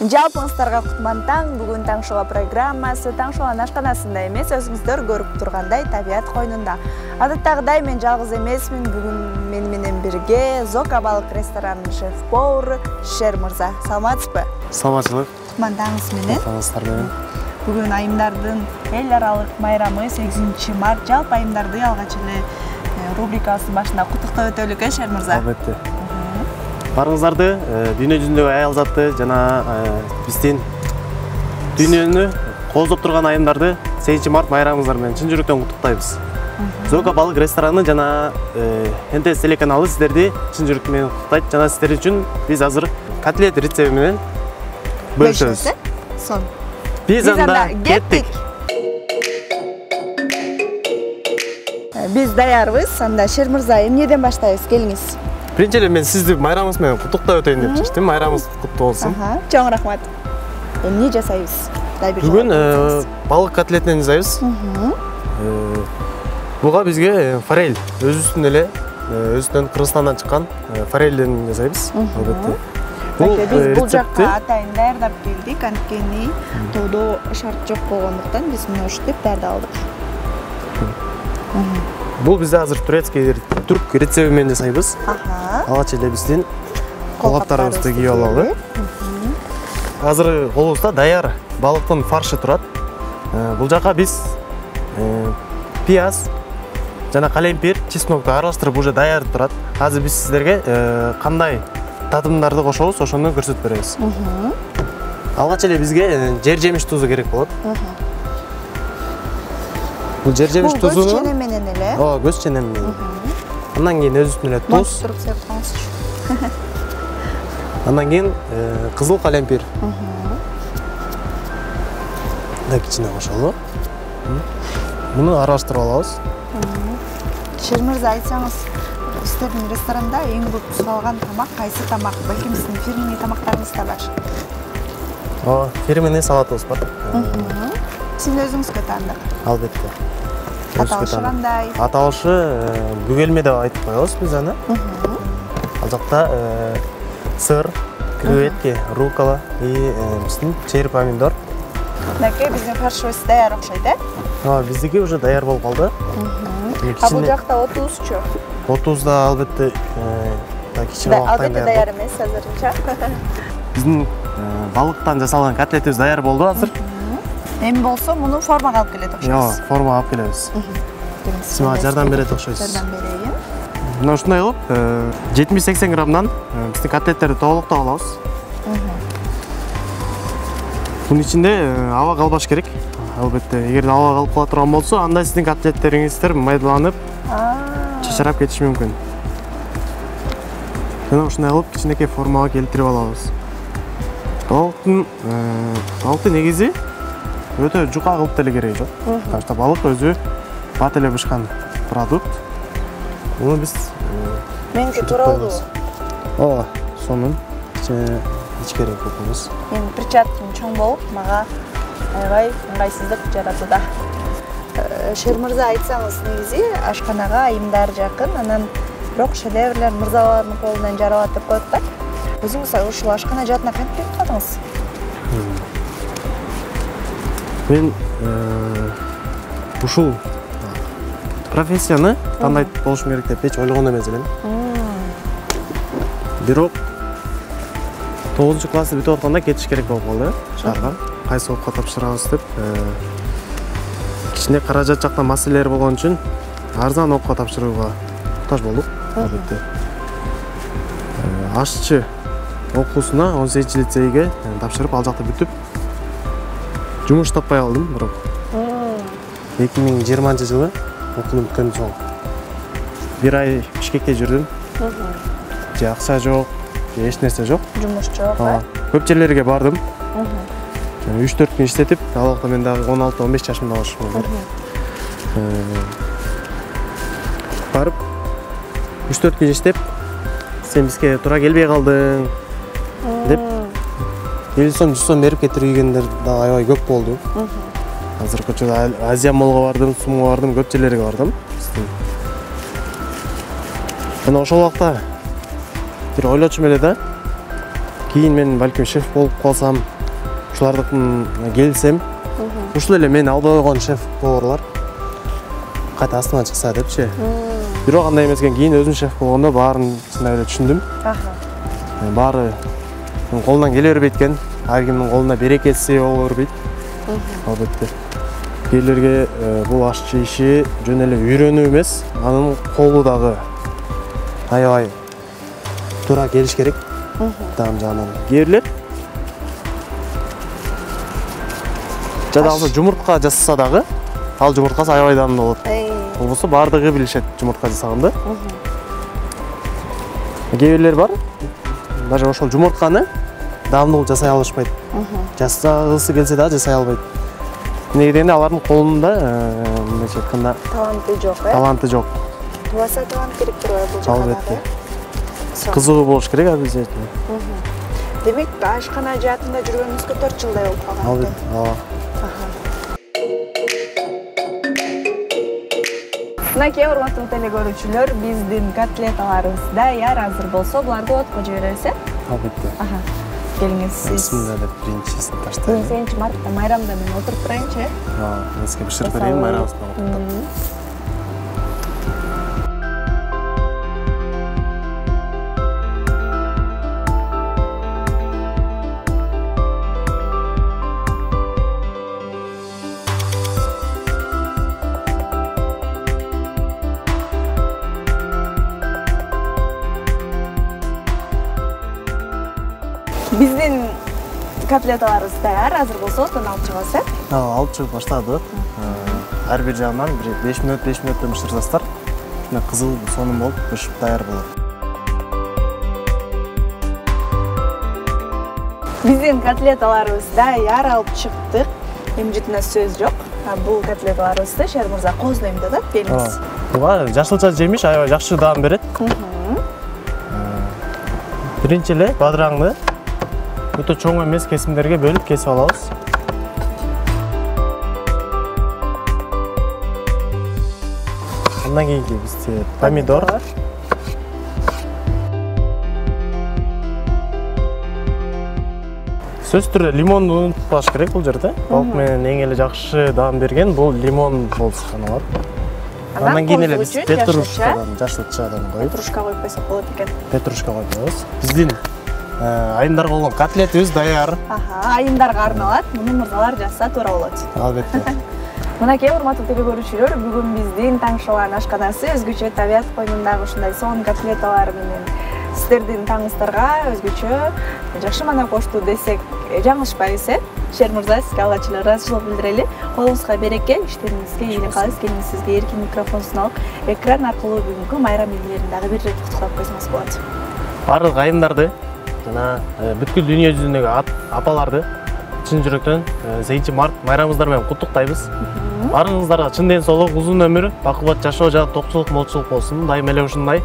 Жалпыңыздарга кутман таң. Бүгүн Таң шоу программасы Таң шоунун ашканасында эмес, өзүңүздөр көрүп тургандай табият койнунда. Адаттагыдай мен жалгыз эмесмин. Бүгүн мен менен бирге Зока балык ресторанынын шеф-повару Шер мырза. Саламатсызбы? Саламатчылык. Кутман таңыңыз менен. Таңыңыздар менен. Бүгүн айымдардын эл аралык майрамы 8 март. Жалпы айымдарды алгач эле рубрикасынын башында куттуктап өтөлүк, Шер мырза. Албетте. Барыңыздарды дүйнө жүзүндөгү аял заты жана биздин дүйнөнү кооздоп турган айымдарды 8 март майрамыңыздар менен чын жүрөктөн куттуктайбыз. Зока балык рестораны жана НТС телеканалы сиздерди чын жүрөк менен куттуктайт жана сиздер үчүн биз азыр котлет рецепти менен бөлүшөбүз. Сон. Биз анда кеттик. Биз даярбыз. Анда Шер мырза, эмнеден баштайбыз? Келиңиз. Биринчи эле мен сизди майрамыңыз менен куттуктап өтөйүн деп чечтим. Майрамыңыз куттуу болсун. Чоң рахмат. Эмне жасайбыз? Бүгүн балык котлетинен жасайбыз. Буга бизге форель өзүбүздүн эле өзүнөн Кыргызстандан чыккан форельден жасайбыз. Албетте. Бул жакка атайын даярдап келдик, анткени тоодо шарт жок болгондуктан биз мына ушинтип даярдап алдык. Бул бизде азыр түрк рецепти менен жасайбыз. Алгач эле биздин колгаптарыбызды кийип алалы. Азыр колубузда даяр балыктын фаршы турат. Бул жака биз пияз жана калемпир, чеснокду аралаштырып уже даяр турат. Азыр биз сиздерге кандай татымдарды кошобуз, ошону көрсөтүп беребиз. Алгач эле бизге жер жемиш тузу керек болот. Бул жер жемиш тузуну көз чене менен эле. Ооба, көз чене менен. Андан кийин өзүнүн эле туз. Андан кийин кызыл калемпир. Да кичине кошолу. Муну аралаштырып алабыз. Шер мырза, айтсаңыз, сиздердин ресторанда эң көп суалган тамак кайсы тамак? Балким сиздин фирменный тамактарыңыз да бар. Ооба, фирменный салатыбыз бар. Сиз өзүңүзгө таандык. Албетте. Аталышы кандай? Аталышы бүгөлме деп айтып коебуз биз аны. Ал жакта сыр, креветки, рукола и биздин чери помидор. Мынакей биздин фаршыбыз даяр окшойт, э? Ооба, биздики уже даяр болуп калды. А бул жакта отузчу? Отуз да албетте кичине убакыттан албетте даяр эмес азырынча. Биздин балыктан жасалган котлетибиз даяр болду азыр. Эми болсо муну формага алып келет окшойсуз. Ооба, формага алып келебиз. Сиз мага жардам берет окшойсуз. Жардам берейин. Мына ушундай кылып 70-80 граммдан биздин котлеттерди тоголуктап алабыз. Бунун ичинде аба калбаш керек. Албетте, эгер аба калып кала турган болсо, анда сиздин котлеттериңиздер майдаланып, чачарап кетиши мүмкүн. Жана ушундай кылып кичинекей формага келтирип алабыз. Балыктын негизи өтө жука кылып деле кереги жок. Потому балык өзү бат эле бышкан продукт. Муну биз меники тууралуу. Ооба, сонун ичкерээк кылабыз. Мен перчаткам чоң болуп, мага аябай ыңгайсыздык жаратууда. Шер мырза, айтсаңыз, негизи ашканага айымдар жакын, анан бирок шедеврлер мырзалардын колунан жаралат деп коет да. Өзүңүз ушул ашкана жаатына кантип келип калдыңыз? Мен ушул профессияны кандай болушум керек деп эч ойлогон эмес элем. Бирок 9-классты бүтүп атканда кетиш керек болуп калды шаарга. Кайсы окуга тапшырабыз деп кичине каражат жактан маселелер болгон үчүн арзан окуга тапшырууга муктаж болдук. Албетте. Ашчы окуусуна 18 лицейге тапшырып, ал жакта бүтүп жумуш таппай алдым, бирок 2020-жылы окуум бүткөндөн соң 1 ай Бишкекте жүрдүм. Же акча жок, же эч нерсе жок. Жумуш жок. Көп жерлерге бардым. 3-4 күн иштетип, ал вакытта мен дагы 16-15 жашымда болчумун. Барып 3-4 күн иштеп, сен бизге туура келбей калдың деп 50 сом, 100 сом берип кетиргендер да аябай көп болду. Азыр көчөдө Азия молго бардым, Сумга бардым, көп жерлерге бардым. Мен ошол вакытта бир ойлочумун эле да. Кийин мен балким шеф болуп калсам, ушулардыкын келсем, ушул эле мени албай койгон шеф поварлар кайта астыма чыкса депчи. Бирок андай эмес экен, кийин өзүм шеф болгондо баарын чындап эле түшүндүм. Баары колунан келе бербейт экен. Ар кимдин колуна берекеси боло бербейт. Албетте. Бирлерге бул ашчы иши жөн эле үйрөнүү эмес, анын колу дагы аябай туура келиш керек. Таам жагынан. Кээрлер жада алса жумуртка жасаса дагы, ал жумурткасы аябай даамдуу болот. Болбосо баардыгы билишет жумуртка жасаганды. Кээ бирлер бар, даже ошол жумуртканы даамдуу жасай алышпайт. Жасагысы келсе дагы жасай албайт. Эмнеге дегенде алардын колунда мындайча айтканда таланты жок, таланты жок. Тубаса талант керек турбайбы бул жакта? Албетте. Кызыгуу болуш керек обязательно. Демек, ашкана жаатында жүргөнүңүзгө 4 жылдай болуп калган. Албетте. Мынакей урматтуу телекөрүүчүлөр, биздин котлеталарыбыз даяр, азыр болсо буларды отко жиберебиз, Албетте. Келиңиз сиз. Бисмилла деп биринчисин таштайм. 8-мартта майрамда мен отуруп турайынчы, Эске биширип берейин, майрамыбызда отуруп. Биздин котлеталарыбыз даяр, азыр болсо оттон алып чыгабыз, Алып чыгып баштадык. Ар бир жагынан 5 мүнөттөн бышырсаңыздар, кызыл сонун болуп бышып даяр болот. Биздин котлеталарыбыз даяр, алып чыктык. Эми жытына сөз жок. Бул котлеталарыбызды Шер мырза кооздойм деп атат, келиңиз. Буга жашылча жемиш аябай жакшы даам берет. Биринчи эле бадыраңды өтө чоң эмес кесимдерге бөлүп кесип алабыз. Андан кийинки бизде помидор. Сөз түрдө лимонду унутпаш керек бул жерде. Балык менен эң эле жакшы даам берген бул лимон болуп саналат. Андан кийин эле биз петрушкадан, жашылчадан коюп. Петрушка коюп койсок болот экен. Петрушка коюп коебуз. Биздин айымдарга болгон котлетибиз даяр. Айымдарга арналат. Муну мырзалар жазса туура болот. Албетте. Мынакей урматтуу телекөрүүчүлөр, бүгүн биздин Таңшылан ашканасы өзгөчө табият коюнундагы ушундай сонун котлеталар менен сиздердин таңыңыздарга өзгөчө жакшы мана кошту десек жаңылышпайбыз, Шер мырза, сизге алгач эле ыраазычылык билдирели. Колуңузга береке, иштериңизге ийгилик кылабыз. Келиңиз сизге эркин микрофон суналып, экран аркылуу бүгүнкү майрам элдерин дагы бир ирет куттуктап койсоңуз болот. Бардык айымдарды жана бүткүл дүйнө жүзүндөгү апаларды чын жүрөктөн 8-март майрамыңыздар менен куттуктайбыз. Барыңыздарга чын ден соолук, узун өмүр, бакубат жашоо жана токчулук, молчулук болсун. Дайыма эле ушундай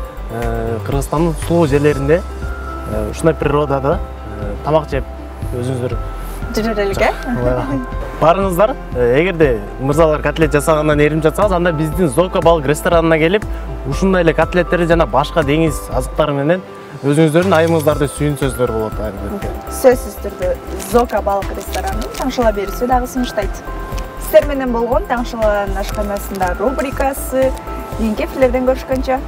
Кыргызстандын сулуу жерлеринде ушундай природада тамак жеп өзүңүздөр жүрөр элек, Барыңыздар, эгерде мырзалар котлет жасагандан эринип жатсаңыз, анда биздин Зока балык ресторанына келип, ушундай эле котлеттерди жана башка деңиз азыктары менен өзүңүздөрдүн айымыңыздарды сүйүнсөздөр болот албетте. Сөзсүз түрдө Зока балык ресторанынын Таңшыла берүүсү дагы сунуштайт. Сиздер менен болгон Таңшылан ашканасында рубрикасы. Кийинки эфирлерден көрүшкөнчө.